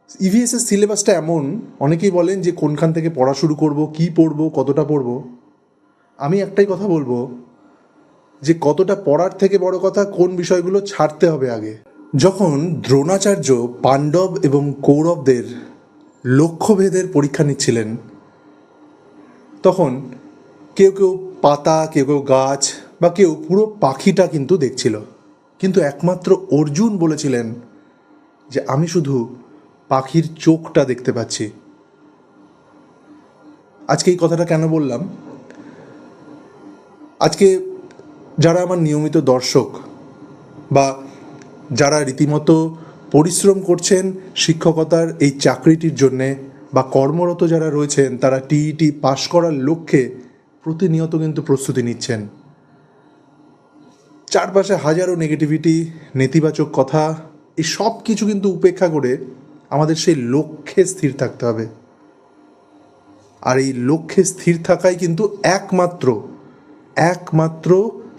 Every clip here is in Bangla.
ইভিএসের সিলেবাসটা এমন, অনেকেই বলেন যে কোনখান থেকে পড়া শুরু করব, কি পড়ব, কতটা পড়ব। আমি একটাই কথা বলবো যে কতটা পড়ার থেকে বড় কথা কোন বিষয়গুলো ছাড়তে হবে আগে। যখন দ্রোণাচার্য পাণ্ডব এবং কৌরবদের লক্ষ্যভেদের পরীক্ষা নিচ্ছিলেন, তখন কেউ কেউ পাতা, কেউ কেউ গাছ বা কেউ পুরো পাখিটা কিন্তু দেখছিল, কিন্তু একমাত্র অর্জুন বলেছিলেন যে আমি শুধু পাখির চোখটা দেখতে পাচ্ছি। আজকে এই কথাটা কেন বললাম? আজকে যারা আমার নিয়মিত দর্শক বা যারা রীতিমতো পরিশ্রম করছেন শিক্ষকতার এই চাকরিটির জন্যে বা কর্মরত যারা রয়েছেন, তারা টিইটি পাশ করার লক্ষ্যে প্রতিনিয়ত কিন্তু প্রস্তুতি নিচ্ছেন। চারপাশে হাজারো নেগেটিভিটি, নেতিবাচক কথা, এই সব কিছু কিন্তু উপেক্ষা করে আমাদের সেই লক্ষ্যে স্থির থাকতে হবে। আর এই লক্ষ্যে স্থির থাকাই কিন্তু একমাত্র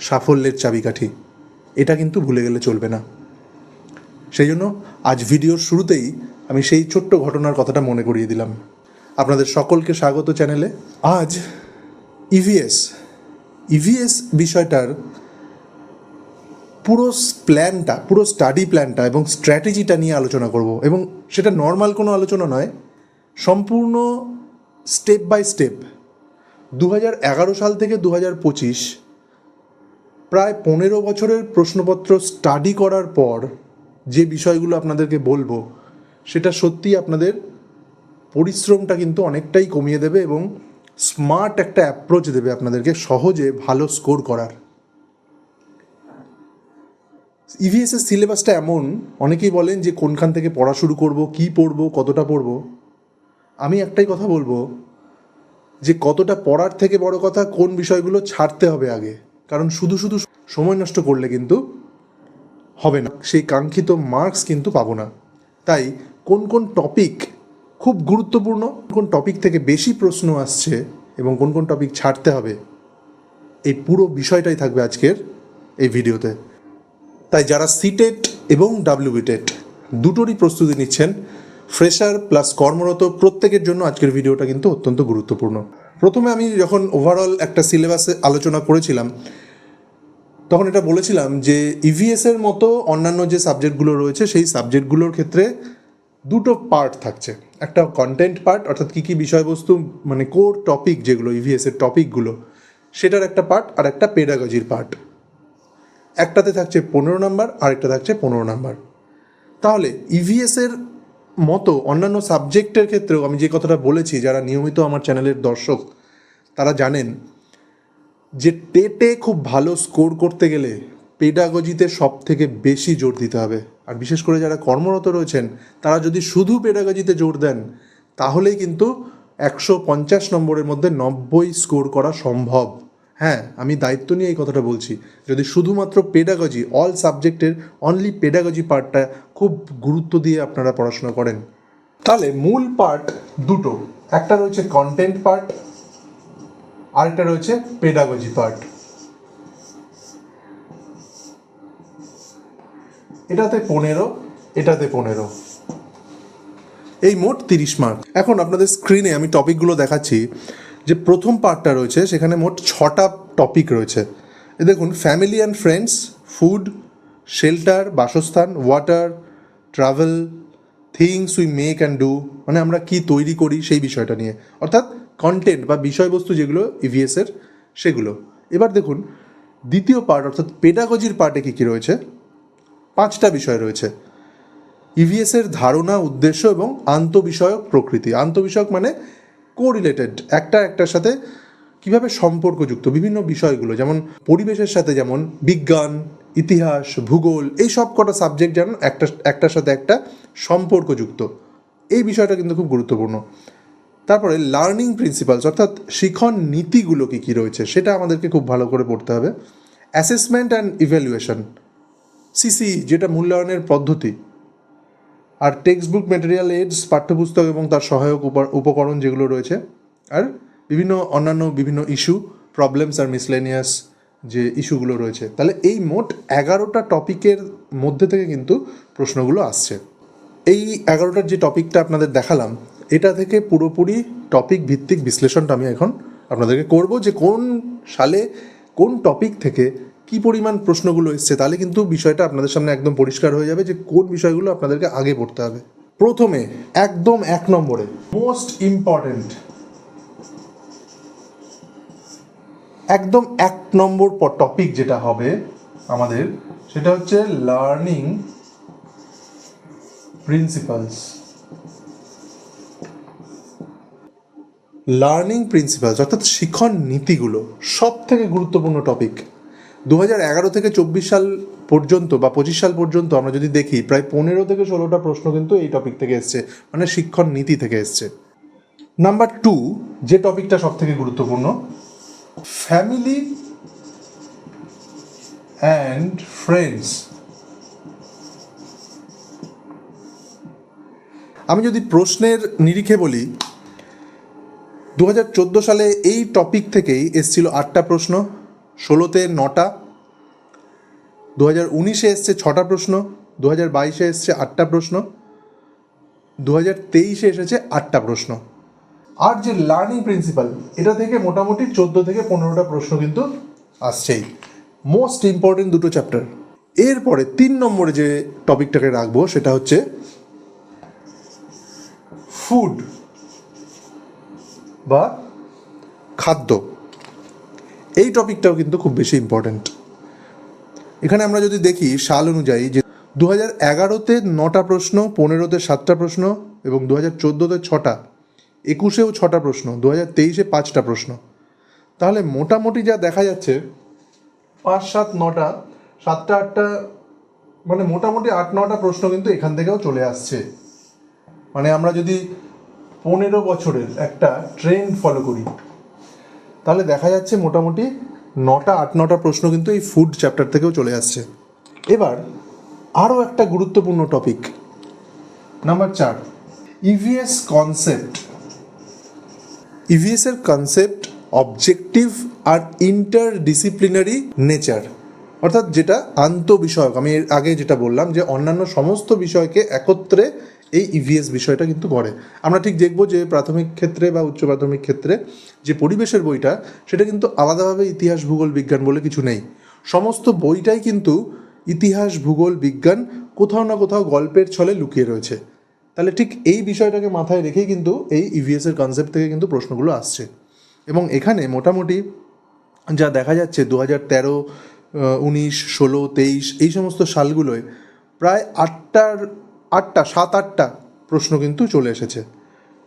সাফল্যের চাবিকাঠি। এটা কিন্তু ভুলে গেলে চলবে না। সেই জন্য আজ ভিডিওর শুরুতেই আমি সেই ছোট্ট ঘটনার কথাটা মনে করিয়ে দিলাম। আপনাদের সকলকে স্বাগত চ্যানেলে। আজ ইভিএস বিষয়টার পুরো স্টাডি প্ল্যানটা এবং স্ট্র্যাটেজিটা নিয়ে আলোচনা করব, এবং সেটা নর্মাল কোনো আলোচনা নয়, সম্পূর্ণ স্টেপ বাই স্টেপ 2011 সাল থেকে 2025 প্রায় 15 বছরের প্রশ্নপত্র স্টাডি করার পর যে বিষয়গুলো আপনাদেরকে বলবো, সেটা সত্যি আপনাদের পরিশ্রমটা কিন্তু অনেকটাই কমিয়ে দেবে এবং স্মার্ট একটা অ্যাপ্রোচ দেবে আপনাদেরকে সহজে ভালো স্কোর করার। ইভিএসের সিলেবাসটা এমন, অনেকেই বলেন যে কোনখান থেকে পড়া শুরু করব, কি পড়ব, কতটা পড়ব। আমি একটাই কথা বলবো যে কতটা পড়ার থেকে বড় কথা কোন বিষয়গুলো ছাড়তে হবে আগে। কারণ শুধু সময় নষ্ট করলে কিন্তু হবে না, সেই কাঙ্ক্ষিত মার্কস কিন্তু পাবো না। তাই কোন কোন টপিক খুব গুরুত্বপূর্ণ, কোন টপিক থেকে বেশি প্রশ্ন আসছে এবং কোন কোন টপিক ছাড়তে হবে, এই পুরো বিষয়টাই থাকবে আজকের এই ভিডিওতে। তাই যারা সিটেট এবং ডাব্লিউবিটেট দুটোরই প্রস্তুতি নিচ্ছেন, ফ্রেশার প্লাস কর্মরত, প্রত্যেকের জন্য আজকের ভিডিওটা কিন্তু অত্যন্ত গুরুত্বপূর্ণ। প্রথমে আমি যখন ওভারঅল একটা সিলেবাসে আলোচনা করেছিলাম, তখন এটা বলেছিলাম যে ইভিএসের মতো অন্যান্য যে সাবজেক্টগুলো রয়েছে, সেই সাবজেক্টগুলোর ক্ষেত্রে দুটো পার্ট থাকছে। একটা কন্টেন্ট পার্ট, অর্থাৎ কী কী বিষয়বস্তু, মানে কোর টপিক যেগুলো ইভিএসের টপিকগুলো, সেটার একটা পার্ট, আর একটা পেডাগজির পার্ট। একটাতে থাকছে 15 নাম্বার, আরেকটা থাকছে 15 নাম্বার। তাহলে ইভিএসের মতো অন্যান্য সাবজেক্টের ক্ষেত্রেও আমি যে কথাটা বলেছি, যারা নিয়মিত আমার চ্যানেলের দর্শক তারা জানেন যে টেটে খুব ভালো স্কোর করতে গেলে পেডাগজিতে সব থেকে বেশি জোর দিতে হবে। আর বিশেষ করে যারা কর্মরত রয়েছেন, তারা যদি শুধু পেডাগজিতে জোর দেন, তাহলেই কিন্তু 150 নম্বরের মধ্যে 90 স্কোর করা সম্ভব। হ্যাঁ, আমি দায়িত্ব নিয়ে এই কথাটা বলছি। যদি শুধুমাত্র পেডাগজি, অল সাবজেক্টের অনলি পেডাগজি পার্টটা খুব গুরুত্ব দিয়ে আপনারা পড়াশোনা করেন, তাহলে মূল পার্ট দুটো, একটা রয়েছে কন্টেন্ট পার্ট, আরেকটা রয়েছে পেডাগজি পার্ট। এটাতে 15, এটাতে 15, এই মোট 30 মার্ক। এখন আপনাদের স্ক্রিনে আমি টপিকগুলো দেখাচ্ছি। যে প্রথম পার্টটা রয়েছে, সেখানে মোট 6টা টপিক রয়েছে। এ দেখুন, family and friends, food, shelter, বাসস্থান, water, travel, things we make and do, মানে আমরা কি তৈরি করি সেই বিষয়টা নিয়ে, অর্থাৎ কন্টেন্ট বা বিষয়বস্তু যেগুলো ইভিএসের, সেগুলো। এবার দেখুন দ্বিতীয় পার্ট, অর্থাৎ পেডাগজির পার্টে কী কী রয়েছে। 5টা বিষয় রয়েছে। ইভিএসের ধারণা, উদ্দেশ্য এবং আন্তঃবিষয়ক প্রকৃতি। আন্তঃবিষয়ক মানে কোরিলেটেড, একটার সাথে কীভাবে সম্পর্কযুক্ত বিভিন্ন বিষয়গুলো, যেমন পরিবেশের সাথে, যেমন বিজ্ঞান, ইতিহাস, ভূগোল, এই সব কটা সাবজেক্ট যেন একটার সাথে একটা সম্পর্কযুক্ত, এই বিষয়টা কিন্তু খুব গুরুত্বপূর্ণ। তারপরে লার্নিং প্রিন্সিপালস, অর্থাৎ শিখন নীতিগুলো কী কী রয়েছে, সেটা আমাদেরকে খুব ভালো করে পড়তে হবে। অ্যাসেসমেন্ট অ্যান্ড ইভ্যালুয়েশন, সিসি, যেটা মূল্যায়নের পদ্ধতি। আর টেক্সট বুক, ম্যাটেরিয়াল এইডস, পাঠ্যপুস্তক এবং তার সহায়ক উপকরণ যেগুলো রয়েছে। আর বিভিন্ন ইস্যু, প্রবলেমস আর মিসলেনিয়াস যে ইস্যুগুলো রয়েছে। তাহলে এই মোট 11টা টপিকের মধ্যে থেকে কিন্তু প্রশ্নগুলো আসছে। এই 11টার যে টপিকটা আপনাদের দেখালাম, এটা থেকে পুরোপুরি টপিক ভিত্তিক বিশ্লেষণটা আমি এখন আপনাদেরকে করব, যে কোন সালে কোন টপিক থেকে কি পরিমাণ প্রশ্নগুলো এসছে। তাহলে কিন্তু বিষয়টা আপনাদের সামনে একদম পরিষ্কার হয়ে যাবে যে কোন বিষয়গুলো আপনাদেরকে আগে পড়তে হবে। প্রথমে একদম 1 নম্বরে মোস্ট ইম্পর্টেন্ট, একদম 1 নম্বর টপিক যেটা হবে আমাদের, সেটা হচ্ছে লার্নিং প্রিন্সিপালস। লার্নিং প্রিন্সিপালস অর্থাৎ শিক্ষণ নীতিগুলো সব থেকে গুরুত্বপূর্ণ টপিক। 2011 থেকে 24 সাল পর্যন্ত বা 25 সাল পর্যন্ত আমরা যদি দেখি, প্রায় 15 থেকে 16টা প্রশ্ন কিন্তু এই টপিক থেকে এসছে, মানে শিক্ষণ নীতি থেকে এসছে। নাম্বার 2 যে টপিকটা সব থেকে গুরুত্বপূর্ণ, ফ্যামিলি অ্যান্ড ফ্রেন্ডস। আমি যদি প্রশ্নের নিরিখে বলি, 2014 সালে এই টপিক থেকেই এসছিল 8টা প্রশ্ন, 16তে 9টা, 2019-এ এসছে 6টা প্রশ্ন, 2022-এ এসছে 8টা প্রশ্ন, 2023-এ এসেছে 8টা প্রশ্ন। আর যে লার্নিং প্রিন্সিপাল, এটা থেকে মোটামুটি 14 থেকে 15টা প্রশ্ন কিন্তু আসছেই, মোস্ট ইম্পর্টেন্ট দুটো চ্যাপ্টার। এরপরে 3 নম্বরে যে টপিকটাকে রাখবো সেটা হচ্ছে ফুড বা খাদ্য। এই টপিকটাও কিন্তু খুব বেশি ইম্পর্ট্যান্ট। এখানে আমরা যদি দেখি সাল অনুযায়ী, যে 2011-তে 9টা প্রশ্ন, 15-তে 7টা প্রশ্ন এবং 2014-তে 6টা, 21-এও 6টা প্রশ্ন, 2023-এ 5টা প্রশ্ন। তাহলে মোটামুটি যা দেখা যাচ্ছে 5, 7, 9টা, 7টা 8টা, মানে মোটামুটি 8-9টা প্রশ্ন কিন্তু এখান থেকেও চলে আসছে। মানে আমরা যদি 15 বছরের একটা ট্রেন্ড ফলো করি, তাহলে দেখা যাচ্ছে মোটামুটি 8-9টা প্রশ্ন কিন্তু এই ফুড চ্যাপ্টার থেকেও চলে আসছে। এবার আরও একটা গুরুত্বপূর্ণ টপিক, নাম্বার 4, ইভিএস কনসেপ্ট। ইভিএসের কনসেপ্ট, অবজেক্টিভ আর ইন্টারডিসিপ্লিনারি নেচার, অর্থাৎ যেটা আন্তঃবিষয়ক। আমি এর আগে যেটা বললাম যে অন্যান্য সমস্ত বিষয়কে একত্রে এই ইভিএস বিষয়টা কিন্তু করে। আমরা ঠিক দেখব যে প্রাথমিক ক্ষেত্রে বা উচ্চ প্রাথমিক ক্ষেত্রে যে পরিবেশের বইটা, সেটা কিন্তু আলাদাভাবে ইতিহাস ভূগোল বিজ্ঞান বলে কিছু নেই। সমস্ত বইটাই কিন্তু ইতিহাস ভূগোল বিজ্ঞান কোথাও না কোথাও গল্পের ছলে লুকিয়ে রয়েছে। তাহলে ঠিক এই বিষয়টাকে মাথায় রেখেই কিন্তু এই ইভিএসের কনসেপ্ট থেকে কিন্তু প্রশ্নগুলো আসছে। এবং এখানে মোটামুটি যা দেখা যাচ্ছে 2013, 19, 16, 23 এই সমস্ত সালগুলোয় প্রায় 7-8টা প্রশ্ন কিন্তু চলে এসেছে।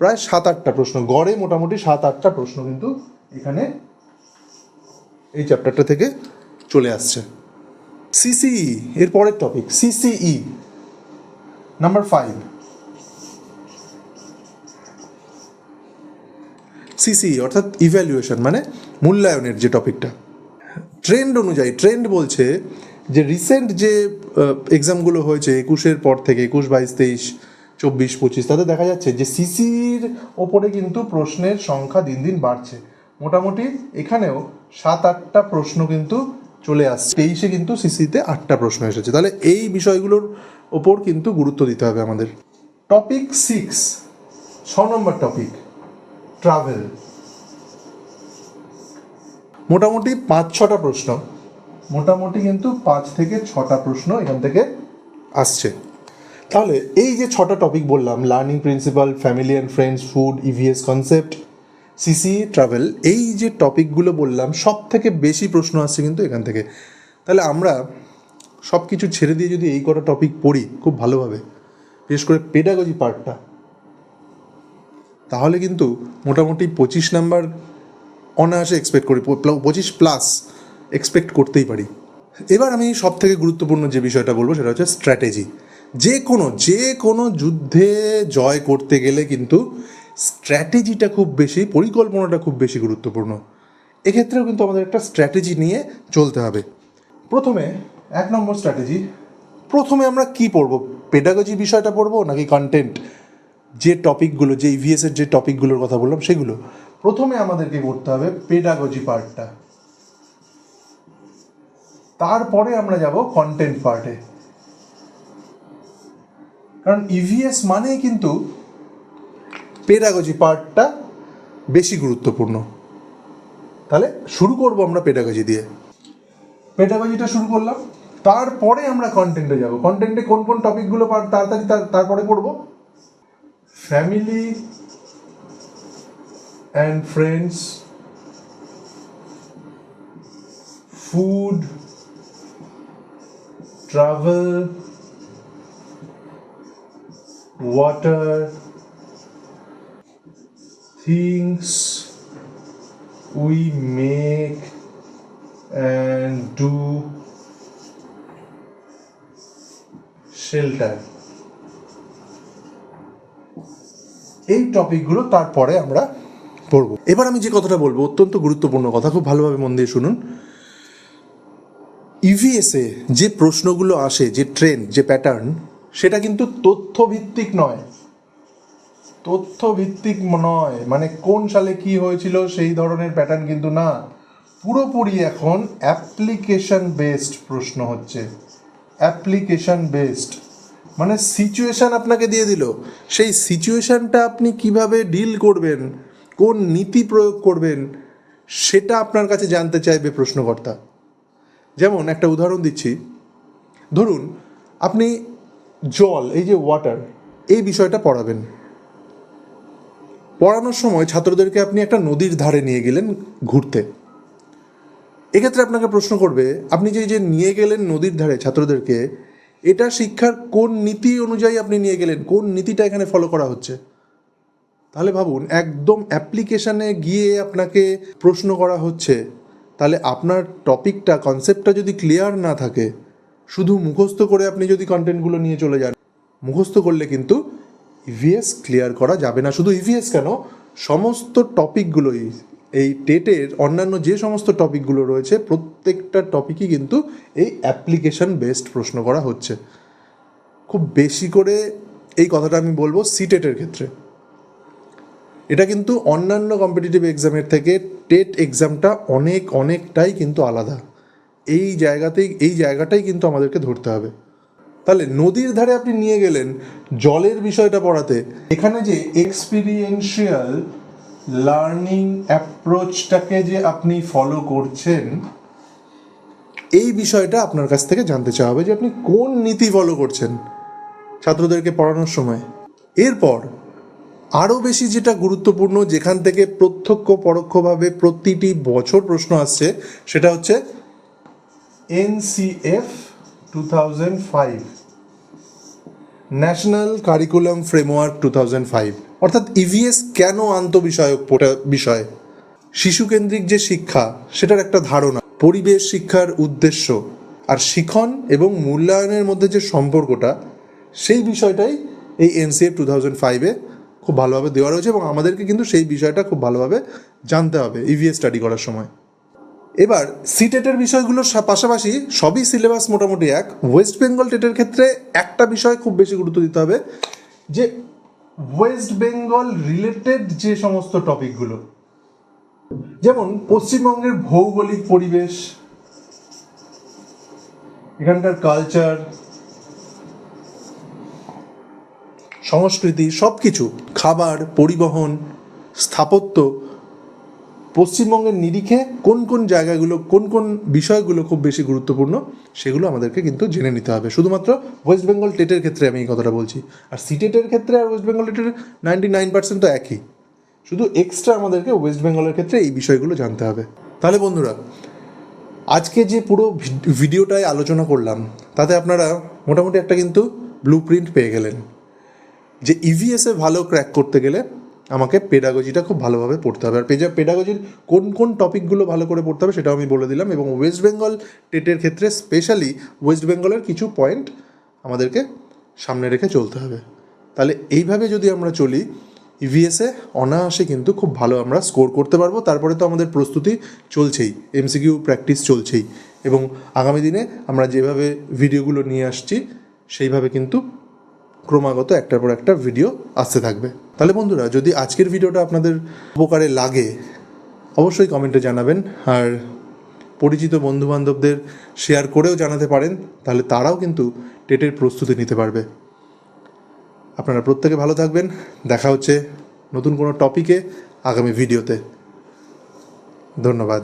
প্রায় 7-8টা প্রশ্ন, গড়ে মোটামুটি 7-8টা প্রশ্ন কিন্তু এখানে এই চ্যাপ্টারটা থেকে চলে আসছে। সিসিই এর পরের টপিক, সিসিই নাম্বার 5। সিসিই অর্থাৎ ইভ্যালুয়েশন, মানে মূল্যায়নের যে টপিকটা। ট্রেন্ড অনুযায়ী, ট্রেন্ড বলছে যে রিসেন্ট যে এক্সামগুলো হয়েছে 21-এর পর থেকে, 21, 22, 23, 24, 25, তাতে দেখা যাচ্ছে যে সিসির ওপরে কিন্তু প্রশ্নের সংখ্যা দিন দিন বাড়ছে। মোটামুটি এখানেও 7-8টা প্রশ্ন কিন্তু চলে আসছে। 23-এ কিন্তু সিসিতে 8টা প্রশ্ন এসেছে। তাহলে এই বিষয়গুলোর ওপর কিন্তু গুরুত্ব দিতে হবে আমাদের। টপিক 6, 6 নম্বর টপিক, ট্রাভেল। মোটামুটি 5-6টা প্রশ্ন, মোটামুটি কিন্তু 5 থেকে 6টা প্রশ্ন এখান থেকে আসছে। তাহলে এই যে 6টা টপিক বললাম, learning principal, family and friends, food, EVS concept, CC, travel, এই যে টপিকগুলো বললাম, সব থেকে বেশি প্রশ্ন আসছে কিন্তু এখান থেকে। তাহলে আমরা সব কিছু ছেড়ে দিয়ে যদি এই কটা টপিক পড়ি খুব ভালোভাবে, বিশেষ করে পেডাগজি পার্টটা, তাহলে কিন্তু মোটামুটি 25 নাম্বার অনায়াসে এক্সপেক্ট করি, 25+ এক্সপেক্ট করতেই পারি। এবার আমি সব থেকে গুরুত্বপূর্ণ যে বিষয়টা বলবো সেটা হচ্ছে স্ট্র্যাটেজি। যে কোনো যুদ্ধে জয় করতে গেলে কিন্তু স্ট্র্যাটেজিটা খুব বেশি, পরিকল্পনাটা খুব বেশি গুরুত্বপূর্ণ। এক্ষেত্রেও কিন্তু আমাদের একটা স্ট্র্যাটেজি নিয়ে চলতে হবে। প্রথমে 1 নম্বর স্ট্র্যাটেজি, প্রথমে আমরা কি পড়বো, পেডাগজি বিষয়টা পড়বো নাকি কন্টেন্ট, যে টপিকগুলো, যে ইভিএসের যে টপিকগুলোর কথা বললাম সেগুলো। প্রথমে আমাদেরকে করতে হবে পেডাগজি পার্টটা, তারপরে আমরা যাব কন্টেন্ট পার্টে। কারণ ইভিএস মানেই কিন্তু পেডাগজি পার্টটা বেশি গুরুত্বপূর্ণ। তাহলে শুরু করব আমরা পেডাগজি দিয়ে। পেডাগজিটা শুরু করলাম, তারপরে আমরা কন্টেন্টে যাব। কন্টেন্টে কোন কোন টপিকগুলো তাড়াতাড়ি তারপরে পড়ব? Family and friends, food, travel, water, things we make and do, shelter। এই টপিকগুলো তারপরে আমরা পড়ব। এবার আমি যে কথাটা বলবো অত্যন্ত গুরুত্বপূর্ণ কথা, খুব ভালোভাবে মন দিয়ে শুনুন। ইভিএসে যে প্রশ্নগুলো আসে, যে ট্রেন্ড, যে প্যাটার্ন, সেটা কিন্তু তথ্যভিত্তিক নয়। তথ্যভিত্তিক নয় মানে কোন সালে কি হয়েছিল সেই ধরনের প্যাটার্ন কিন্তু না, পুরোপুরি এখন অ্যাপ্লিকেশন বেসড প্রশ্ন হচ্ছে। অ্যাপ্লিকেশন বেসড মানে সিচুয়েশান আপনাকে দিয়ে দিল, সেই সিচুয়েশানটা আপনি কিভাবে ডিল করবেন, কোন নীতি প্রয়োগ করবেন, সেটা আপনার কাছে জানতে চাইবে প্রশ্নকর্তা। যেমন একটা উদাহরণ দিচ্ছি, ধরুন আপনি জল, এই যে ওয়াটার, এই বিষয়টা পড়াবেন। পড়ানোর সময় ছাত্রদেরকে আপনি একটা নদীর ধারে নিয়ে গেলেন ঘুরতে। এক্ষেত্রে আপনাকে প্রশ্ন করবে, আপনি যে নিয়ে গেলেন নদীর ধারে ছাত্রদেরকে, এটা শিক্ষার কোন নীতি অনুযায়ী আপনি নিয়ে গেলেন, কোন নীতিটা এখানে ফলো করা হচ্ছে। তাহলে ভাবুন, একদম অ্যাপ্লিকেশানে গিয়ে আপনাকে প্রশ্ন করা হচ্ছে। তাহলে আপনার টপিকটা, কনসেপ্টটা যদি ক্লিয়ার না থাকে, শুধু মুখস্থ করে আপনি যদি কন্টেন্টগুলো নিয়ে চলে যান, মুখস্থ করলে কিন্তু ইভিএস ক্লিয়ার করা যাবে না। শুধু ইভিএস কেন, সমস্ত টপিকগুলোই, এই টেটের অন্যান্য যে সমস্ত টপিকগুলো রয়েছে, প্রত্যেকটা টপিকই কিন্তু এই অ্যাপ্লিকেশন বেসড প্রশ্ন করা হচ্ছে। খুব বেশি করে এই কথাটা আমি বলবো সিটেটের ক্ষেত্রে। এটা কিন্তু অন্যান্য কম্পিটিটিভ এক্সামের থেকে টেট এক্সামটা অনেকটাই কিন্তু আলাদা। এই জায়গাটাই কিন্তু আমাদেরকে ধরতে হবে। তাহলে নদীর ধারে আপনি নিয়ে গেলেন জলের বিষয়টা পড়াতে, এখানে যে এক্সপিরিয়েন্সিয়াল লার্নিং অ্যাপ্রোচটাকে যে আপনি ফলো করছেন, এই বিষয়টা আপনার কাছ থেকে জানতে চাওয়া হবে যে আপনি কোন নীতি ফলো করছেন ছাত্রদেরকে পড়ানোর সময়। এরপর আরও বেশি যেটা গুরুত্বপূর্ণ, যেখান থেকে প্রত্যক্ষ পরোক্ষভাবে প্রতিটি বছর প্রশ্ন আসছে, সেটা হচ্ছে NCF 2005, ন্যাশনাল কারিকুলাম ফ্রেমওয়ার্ক 2005। অর্থাৎ ইভিএস কেন আন্তঃবিষয়ক বিষয়? শিশুকেন্দ্রিক যে শিক্ষা, সেটার একটা ধারণা, পরিবেশ শিক্ষার উদ্দেশ্য আর শিখন এবং মূল্যায়নের মধ্যে যে সম্পর্কটা, সেই বিষয়টাই এই NCF 2005-এ খুব ভালোভাবে দেওয়া রয়েছে এবং আমাদেরকে কিন্তু সেই বিষয়টা খুব ভালোভাবে জানতে হবে ইভিএস স্টাডি করার সময়। এবার সিটেটের বিষয়গুলোর পাশাপাশি সবই সিলেবাস মোটামুটি এক। ওয়েস্ট বেঙ্গল টেটের ক্ষেত্রে একটা বিষয় খুব বেশি গুরুত্ব দিতে হবে, যে ওয়েস্ট বেঙ্গল রিলেটেড যে সমস্ত টপিকগুলো, যেমন পশ্চিমবঙ্গের ভৌগোলিক পরিবেশ, এখানকার কালচার, সংস্কৃতি, সব কিছু, খাবার, পরিবহন, স্থাপত্য, পশ্চিমবঙ্গের নিরিখে কোন কোন জায়গাগুলো, কোন কোন বিষয়গুলো খুব বেশি গুরুত্বপূর্ণ, সেগুলো আমাদেরকে কিন্তু জেনে নিতে হবে। শুধুমাত্র ওয়েস্ট বেঙ্গল টেটের ক্ষেত্রে আমি এই কথাটা বলছি, আর সিটেটের ক্ষেত্রে আর ওয়েস্ট বেঙ্গল টেটের 99% তো একই। শুধু এক্সট্রা আমাদেরকে ওয়েস্ট বেঙ্গলের ক্ষেত্রে এই বিষয়গুলো জানতে হবে। তাহলে বন্ধুরা, আজকে যে পুরো ভিডিওটায় আলোচনা করলাম, তাতে আপনারা মোটামুটি একটা কিন্তু ব্লু প্রিন্ট পেয়ে গেলেন যে ইভিএসে ভালো ক্র্যাক করতে গেলে আমাকে পেডাগজিটা খুব ভালোভাবে পড়তে হবে। আর পেডাগজির কোন কোন টপিকগুলো ভালো করে পড়তে হবে সেটাও আমি বলে দিলাম, এবং ওয়েস্ট বেঙ্গল টেটের ক্ষেত্রে স্পেশালি ওয়েস্ট বেঙ্গলের কিছু পয়েন্ট আমাদেরকে সামনে রেখে চলতে হবে। তাহলে এইভাবে যদি আমরা চলি, ইভিএসে অনায়াসে কিন্তু খুব ভালো আমরা স্কোর করতে পারবো। তারপরে তো আমাদের প্রস্তুতি চলছেই, এমসিকিউ প্র্যাকটিস চলছেই, এবং আগামী দিনে আমরা যেভাবে ভিডিওগুলো নিয়ে আসছি সেইভাবে কিন্তু ক্রমাগত একটার পর একটা ভিডিও আসতে থাকবে। তাহলে বন্ধুরা, যদি আজকের ভিডিওটা আপনাদের উপকারে লাগে অবশ্যই কমেন্টে জানাবেন, আর পরিচিত বন্ধুবান্ধবদের শেয়ার করেও জানাতে পারেন, তাহলে তারাও কিন্তু টেটের প্রস্তুতি নিতে পারবে। আপনারা প্রত্যেকে ভালো থাকবেন। দেখা হচ্ছে নতুন কোনো টপিকে আগামী ভিডিওতে। ধন্যবাদ।